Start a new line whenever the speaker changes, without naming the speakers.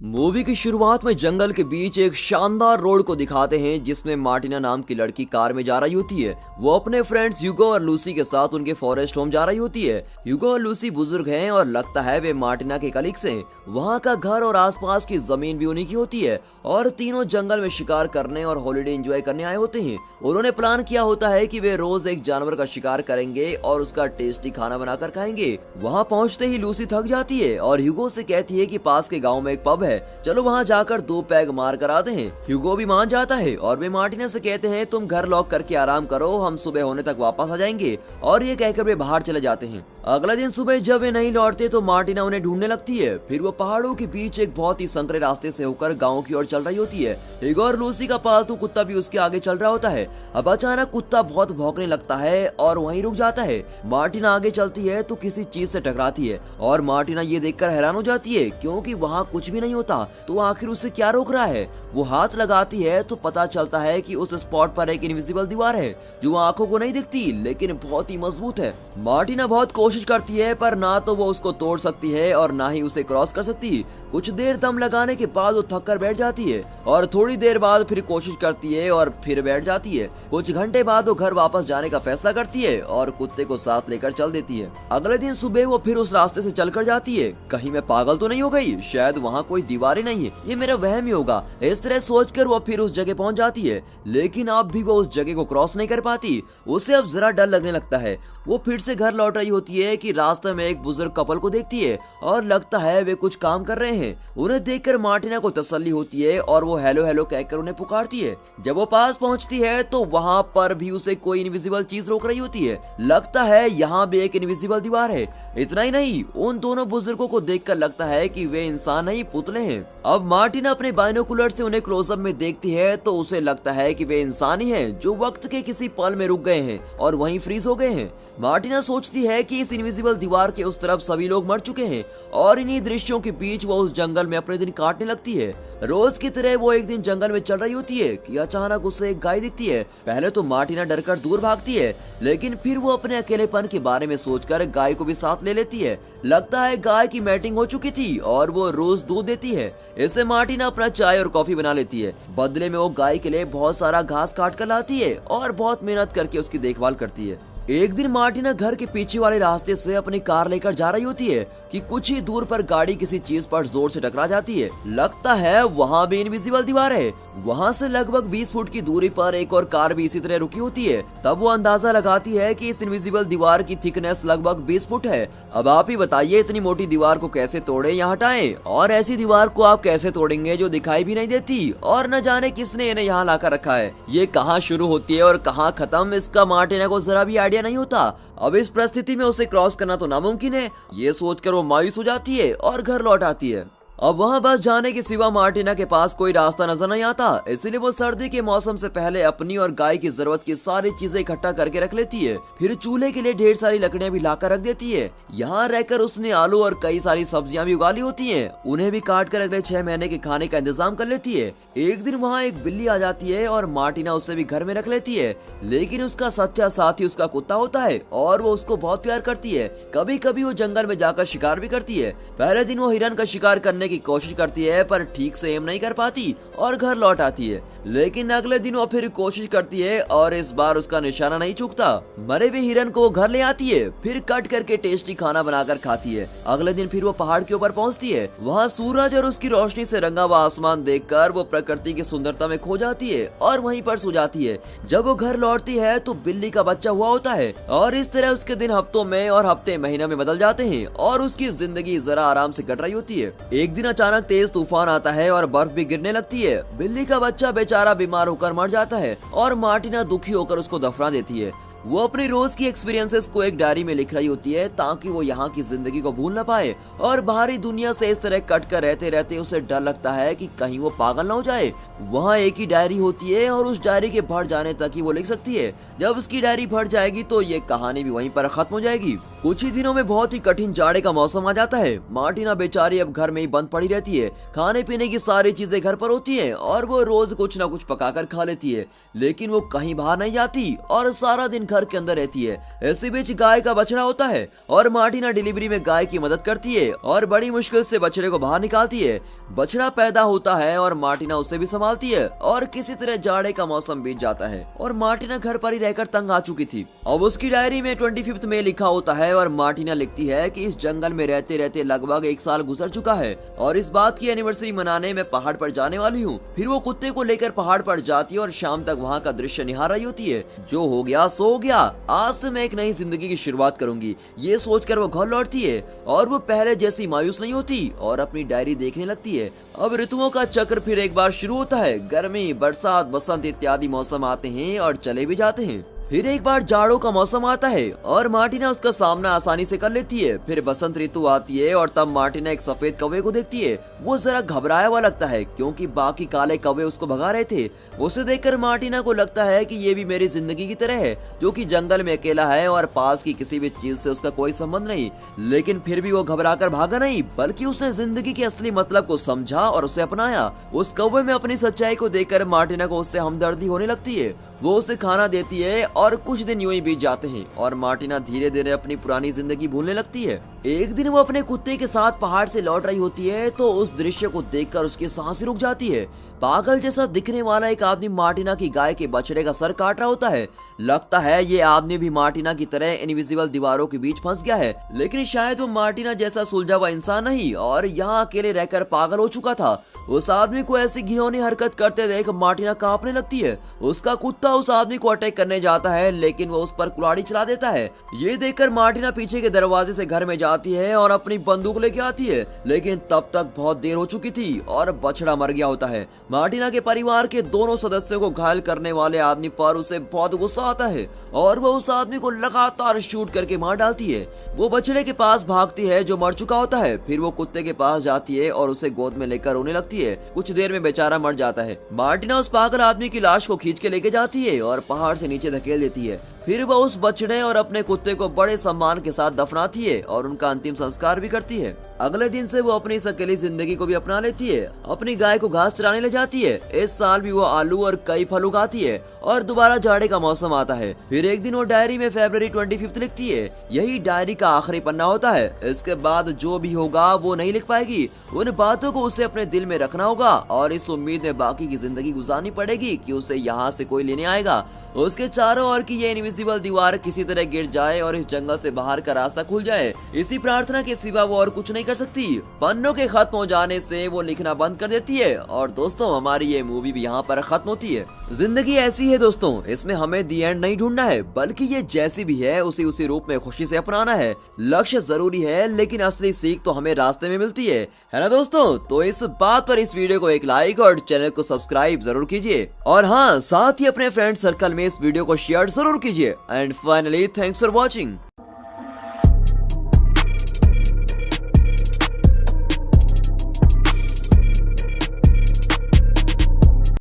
Movie की शुरुआत में जंगल के बीच एक शानदार रोड को दिखाते हैं जिसमें मार्टिना नाम की लड़की कार में जा रही होती है। वो अपने फ्रेंड्स ह्यूगो और लूसी के साथ उनके फॉरेस्ट होम जा रही होती है। ह्यूगो और लूसी बुजुर्ग हैं और लगता है वे मार्टिना के कलीग्स हैं। वहाँ का घर और आसपास की जमीन भी उन्हीं की होती है और तीनों जंगल में शिकार करने और हॉलिडे एंजॉय करने आए होते हैं। उन्होंने प्लान किया होता है कि वे रोज एक जानवर का शिकार करेंगे और उसका टेस्टी खाना बनाकर खाएंगे। वहाँ पहुँचते ही लूसी थक जाती है और ह्यूगो से कहती है कि पास के गाँव में एक पब है, चलो वहाँ जाकर 2 पैग मार कर आते हैं। ह्यूगो भी मान जाता है और वे मार्टिना से कहते हैं तुम घर लॉक करके आराम करो, हम सुबह होने तक वापस आ जाएंगे। और ये कहकर वे बाहर चले जाते हैं। अगले दिन सुबह जब वे नहीं लौटते तो मार्टिना उन्हें ढूंढने लगती है। फिर वो पहाड़ों के बीच एक बहुत ही संकरे रास्ते से होकर गाँव की ओर चल रही होती है। ह्यूगो और लूसी का पालतू कुत्ता भी उसके आगे चल रहा होता है। अब अचानक कुत्ता बहुत भौंकने लगता है और वहीं रुक जाता है। मार्टिना आगे चलती है तो किसी चीज से टकराती है और मार्टिना ये देखकर हैरान हो जाती है क्योंकि वहाँ कुछ भी नहीं होता। तो आखिर उसे क्या रोक रहा है? वो हाथ लगाती है तो पता चलता है कि उस स्पॉट पर एक इनविजिबल दीवार है जो आंखों को नहीं दिखती लेकिन बहुत ही मजबूत है। मार्टिना बहुत कोशिश करती है पर ना तो वो उसको तोड़ सकती है और ना ही उसे क्रॉस कर सकती। कुछ देर दम लगाने के बाद वो थक कर बैठ जाती है और थोड़ी देर बाद फिर कोशिश करती है और फिर बैठ जाती है। कुछ घंटे बाद वो घर वापस जाने का फैसला करती है और कुत्ते को साथ लेकर चल देती है। अगले दिन सुबह वो फिर उस रास्ते से चलकर जाती है। कहीं मैं पागल तो नहीं हो गई? शायद वहाँ कोई दीवार ही नहीं है, ये मेरा वहम ही होगा। इस तरह सोचकर वो फिर उस जगह पहुंच जाती है लेकिन अब भी वो उस जगह को क्रॉस नहीं कर पाती। उसे अब जरा डर लगने लगता है। वो फिर से घर लौट रही होती है कि रास्ते में एक बुजुर्ग कपल को देखती है और लगता है वे कुछ काम कर रहे हैं। उन्हें देखकर मार्टिना को तसल्ली होती है और वो हेलो हेलो कहकर उन्हें पुकारती है। जब वो पास पहुंचती है तो वहां पर भी उसे कोई इनविजिबल चीज रोक रही होती है। लगता है यहाँ भी एक इनविजिबल दीवार है। इतना ही नहीं, उन दोनों बुजुर्गों को देखकर लगता है कि वे इंसान नहीं पुतले हैं। अब मार्टिना अपने बाइनोकुलर से उन्हें क्लोजअप में देखती है तो उसे लगता है कि वे इंसान ही हैं जो वक्त के किसी पल में रुक गए हैं और वहीं फ्रीज हो गए हैं। मार्टिना सोचती है कि इस इनविजिबल दीवार के उस तरफ सभी लोग मर चुके हैं और इन्हीं दृश्यों के बीच वो उस जंगल में अपने दिन काटने लगती है। रोज की तरह वो एक दिन जंगल में चल रही होती है कि अचानक उसे एक गाय दिखती है। पहले तो मार्टिना डरकर दूर भागती है लेकिन फिर वो अपने अकेलेपन के बारे में सोचकर गाय को भी साथ ले लेती है। लगता है गाय की मैटिंग हो चुकी थी और वो रोज दूध देती है। इससे मार्टिना अपना चाय और कॉफी बना लेती है। बदले में वो गाय के लिए बहुत सारा घास काट कर लाती है और बहुत मेहनत करके उसकी देखभाल करती है। एक दिन मार्टिना घर के पीछे वाले रास्ते से अपनी कार लेकर जा रही होती है कि कुछ ही दूर पर गाड़ी किसी चीज पर जोर से टकरा जाती है। लगता है वहाँ भी इनविजिबल दीवार है। वहाँ से लगभग 20 फुट की दूरी पर एक और कार भी इसी तरह रुकी होती है। तब वो अंदाजा लगाती है कि इस इनविजिबल दीवार की थिकनेस लगभग 20 फुट है। अब आप ही बताइए इतनी मोटी दीवार को कैसे तोड़े या हटाएं? और ऐसी दीवार को आप कैसे तोड़ेंगे जो दिखाई भी नहीं देती और न जाने किसने इन्हें यहाँ लाकर रखा है? ये कहाँ शुरू होती है और कहाँ खत्म, इसका मार्टिना को जरा भी आइडिया नहीं होता। अब इस परिस्थिति में उसे क्रॉस करना तो नामुमकिन है। ये सोचकर वो मायूस हो जाती है और घर लौट आती है। अब वहाँ बस जाने के सिवा मार्टिना के पास कोई रास्ता नजर नहीं आता, इसलिए वो सर्दी के मौसम से पहले अपनी और गाय की जरूरत की सारी चीजें इकट्ठा करके रख लेती है। फिर चूल्हे के लिए ढेर सारी लकड़ियाँ भी लाकर रख देती है। यहाँ रहकर उसने आलू और कई सारी सब्जियां भी उगा ली होती हैं। उन्हें भी काट कर अगले 6 महीने के खाने का इंतजाम कर लेती है। एक दिन वहाँ एक बिल्ली आ जाती है और मार्टिना उसे भी घर में रख लेती है लेकिन उसका सच्चा साथी उसका कुत्ता होता है और वो उसको बहुत प्यार करती है। कभी कभी वो जंगल में जाकर शिकार भी करती है। पहले दिन वो हिरन का शिकार करने की कोशिश करती है पर ठीक से एम नहीं कर पाती और घर लौट आती है। लेकिन अगले दिन वो फिर कोशिश करती है और इस बार उसका निशाना नहीं चूकता। मरे हुए हिरन को घर ले आती है, फिर कट करके टेस्टी खाना बनाकर खाती है। अगले दिन फिर वो पहाड़ के ऊपर पहुंचती है। वहाँ सूरज और उसकी रोशनी से रंगा हुआ आसमान देखकर वो प्रकृति की सुंदरता में खो जाती है और वहीं पर सो जाती है। जब वो घर लौटती है तो बिल्ली का बच्चा हुआ होता है और इस तरह उसके दिन हफ्तों में और हफ्ते महीनों में बदल जाते हैं और उसकी जिंदगी जरा आराम से कट रही होती है। एक दिन अचानक तेज तूफान आता है और बर्फ भी गिरने लगती है। बिल्ली का बच्चा बेचारा बीमार होकर मर जाता है और मार्टिना दुखी होकर उसको दफना देती है। वो अपनी रोज की एक्सपीरियंसेस को एक डायरी में लिख रही होती है ताकि वो यहाँ की जिंदगी को भूल न पाए और बाहरी दुनिया से इस तरह कट कर रहते रहते उसे डर लगता है कि कहीं वो पागल न हो जाए। वहाँ एक ही डायरी होती है और उस डायरी के भर जाने तक ही वो लिख सकती है। जब उसकी डायरी भर जाएगी तो ये कहानी भी वहीं पर खत्म हो जाएगी। कुछ ही दिनों में बहुत ही कठिन जाड़े का मौसम आ जाता है। मार्टिना बेचारी अब घर में ही बंद पड़ी रहती है। खाने पीने की सारी चीजें घर पर होती हैं और वो रोज कुछ न कुछ पकाकर खा लेती है लेकिन वो कहीं बाहर नहीं जाती और सारा दिन घर के अंदर रहती है। इसी बीच गाय का बछड़ा होता है और मार्टिना डिलीवरी में गाय की मदद करती है और बड़ी मुश्किल से बछड़े को बाहर निकालती है। बछड़ा पैदा होता है और मार्टिना उसे भी संभालती है और किसी तरह जाड़े का मौसम बीत जाता है और मार्टिना घर पर ही रहकर तंग आ चुकी थी। अब उसकी डायरी में 25 मई लिखा होता है और मार्टिना लिखती है कि इस जंगल में रहते रहते लगभग 1 साल गुजर चुका है और इस बात की एनिवर्सरी मनाने मैं पहाड़ पर जाने वाली हूँ। फिर वो कुत्ते को लेकर पहाड़ पर जाती है और शाम तक वहाँ का दृश्य निहार रही होती है। जो हो गया सो हो गया, आज से मैं एक नई जिंदगी की शुरुआत करूंगी, ये सोचकर वो घर लौटती है और वो पहले जैसी मायूस नहीं होती और अपनी डायरी देखने लगती है। अब ऋतुओं का चक्र फिर एक बार शुरू होता है। गर्मी, बरसात, बसंत इत्यादि मौसम आते हैं और चले भी जाते हैं। फिर एक बार जाड़ों का मौसम आता है और मार्टिना उसका सामना आसानी से कर लेती है। फिर बसंत ऋतु आती है और तब मार्टिना एक सफेद कौवे को देखती है। वो जरा घबराया हुआ लगता है क्योंकि बाकी काले कौवे उसको भगा रहे थे। उसे देखकर मार्टिना को लगता है कि ये भी मेरी जिंदगी की तरह है, जो कि जंगल में अकेला है और पास की किसी भी चीज से उसका कोई संबंध नहीं। लेकिन फिर भी वो घबराकर भागा नहीं, बल्कि उसने जिंदगी के असली मतलब को समझा और उसे अपनाया। उस कौवे में अपनी सच्चाई को देखकर मार्टिना को उससे हमदर्दी होने लगती है। वो उसे खाना देती है और कुछ दिन यूं ही बीत जाते हैं और मार्टिना धीरे धीरे अपनी पुरानी जिंदगी भूलने लगती है। एक दिन वो अपने कुत्ते के साथ पहाड़ से लौट रही होती है तो उस दृश्य को देखकर उसकी सांसें रुक जाती है। पागल जैसा दिखने वाला एक आदमी मार्टिना की गाय के बछड़े का सर काट रहा होता है। लगता है ये आदमी भी मार्टिना की तरह इनविजिबल दीवारों के बीच फंस गया है, लेकिन शायद वो मार्टिना जैसा सुलझा हुआ इंसान नहीं और यहाँ अकेले रहकर पागल हो चुका था। उस आदमी को ऐसी घिनौनी हरकत करते देख मार्टिना कांपने लगती है। उसका कुत्ता उस आदमी को अटैक करने जाता है, लेकिन वो उस पर कुल्हाड़ी चला देता है। ये देखकर मार्टिना पीछे के दरवाजे से घर में जाती है और अपनी बंदूक लेके आती है, लेकिन तब तक बहुत देर हो चुकी थी और बछड़ा मर गया होता है। मार्टिना के परिवार के दोनों सदस्यों को घायल करने वाले आदमी पर उसे बहुत गुस्सा आता है और वो उस आदमी को लगातार शूट करके मार डालती है। वो बछड़े के पास भागती है जो मर चुका होता है। फिर वो कुत्ते के पास जाती है और उसे गोद में लेकर रोने लगती है। कुछ देर में बेचारा मर जाता है। मार्टिना उस पागल आदमी की लाश को खींच के लेके जाती है और पहाड़ से नीचे धकेल देती है। फिर वह उस बछड़े और अपने कुत्ते को बड़े सम्मान के साथ दफनाती है और उनका अंतिम संस्कार भी करती है। अगले दिन से वो अपनी इस अकेली जिंदगी को भी अपना लेती है। अपनी गाय को घास चराने ले जाती है। इस साल भी वो आलू और कई फल उगाती है और दोबारा जाड़े का मौसम आता है। फिर एक दिन वो डायरी में फरवरी 25 लिखती है। यही डायरी का आखिरी पन्ना होता है। इसके बाद जो भी होगा वो नहीं लिख पाएगी। उन बातों को उसे अपने दिल में रखना होगा और इस उम्मीद में बाकी की जिंदगी गुजारनी पड़ेगी कि उसे यहाँ से कोई लेने आएगा। उसके चारों ओर की ये इनविजिबल दीवार किसी तरह गिर जाए और इस जंगल से बाहर का रास्ता खुल जाए। इसी प्रार्थना के सिवा वो और कुछ नहीं कर सकती। पन्नों के खत्म हो जाने से वो लिखना बंद कर देती है और दोस्तों हमारी ये मूवी भी यहाँ पर खत्म होती है। जिंदगी ऐसी है दोस्तों, इसमें हमें दी एंड नहीं ढूंढना है, बल्कि ये जैसी भी है उसी रूप में खुशी से अपनाना है। लक्ष्य जरूरी है लेकिन असली सीख तो हमें रास्ते में मिलती है ना दोस्तों। तो इस बात पर इस वीडियो को एक लाइक और चैनल को सब्सक्राइब जरूर कीजिए और हाँ साथ ही अपने फ्रेंड सर्कल में इस वीडियो को शेयर जरूर कीजिए। And finally thanks for watching.